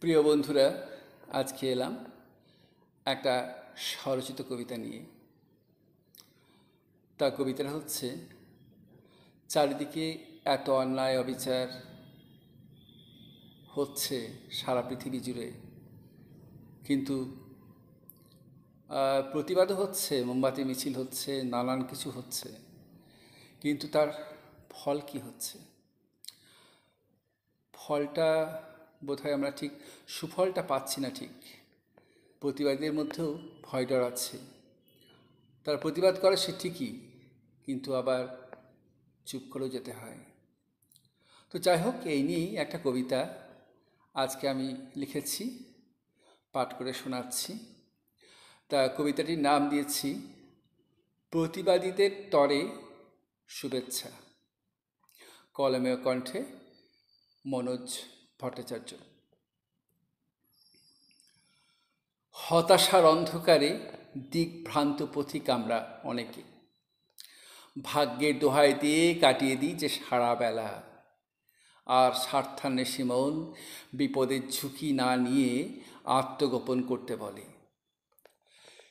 প্রিয় বন্ধুরা, আজকে এলাম একটা স্বরচিত কবিতা নিয়ে। তা কবিতাটা হচ্ছে, চারিদিকে এত অন্যায় অবিচার হচ্ছে সারা পৃথিবী জুড়ে, কিন্তু প্রতিবাদও হচ্ছে, মোমবাতি মিছিল হচ্ছে, নানান কিছু হচ্ছে, কিন্তু তার ফল কি হচ্ছে? ফলটা বোধহয় আমরা ঠিক সুফলটা পাচ্ছি না। ঠিক প্রতিবাদীদের মধ্যেও ভয় ডর আছে। তারা প্রতিবাদ করে সে ঠিকই, কিন্তু আবার চুপ করেও যেতে হয়। তো যাই হোক, এই নিয়েই একটা কবিতা আজকে আমি লিখেছি, পাঠ করে শোনাচ্ছি। তা কবিতাটির নাম দিয়েছি প্রতিবাদীদের তরে শুভেচ্ছা। কলমে ও কণ্ঠে মনোজ ভট্টাচার্য। হতাশার অন্ধকারে দিকভ্রান্ত পথিক আমরা অনেকে, ভাগ্যের দোহাই দিয়ে কাটিয়ে দিই যে সারা বেলা। আর স্বার্থান্বেষী মন বিপদের ঝুঁকি না নিয়ে আত্মগোপন করতে বলে।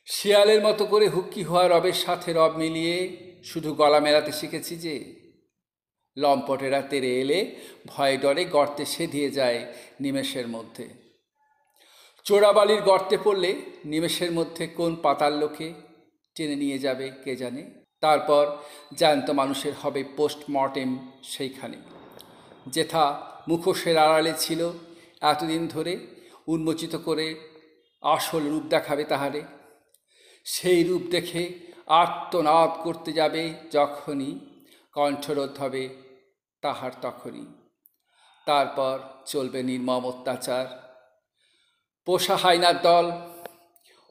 শিয়ালের মতো করে হুক্কি হওয়া রবের সাথে রব মিলিয়ে শুধু গলা মেলাতে শিখেছি যে, লম্পটেরা তেরে এলে ভয়ে ডরে গর্তে সেধিয়ে যায় নিমেষের মধ্যে। চোরাবালির গর্তে পড়লে নিমেষের মধ্যে কোন পাতাল লোকে টেনে নিয়ে যাবে কে জানে। তারপর জ্যান্ত মানুষের হবে পোস্টমর্টেম সেইখানে, যেথা মুখোশের আড়ালে ছিল এতদিন ধরে, উন্মোচিত করে আসল রূপ দেখাবে তাহারে। সেই রূপ দেখে আর্তনাদ করতে যাবে যখনই, কণ্ঠরোধ হবে তাহার তখনই। তারপর চলবে নির্মম অত্যাচার। পোষা হাইনার দল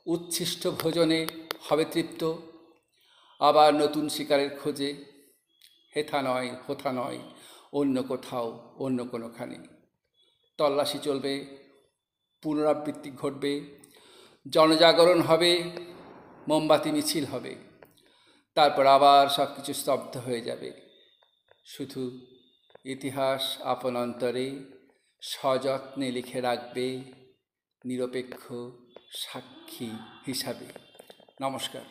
উচ্ছিষ্ট ভোজনে হবে তৃপ্ত, আবার নতুন শিকারের খোঁজে, হেথা নয় হোথা নয়, অন্য কোথাও অন্য কোনোখানে। তল্লাশি চলবে, পুনরাবৃত্তি ঘটবে, জনজাগরণ হবে, মোমবাতি মিছিল হবে। তারপর আবার সব কিছু স্তব্ধ হয়ে যাবে, শুধু ইতিহাস আপন অন্তরে সযত্নে লিখে রাখবে নিরপেক্ষ সাক্ষী হিসাবে। নমস্কার।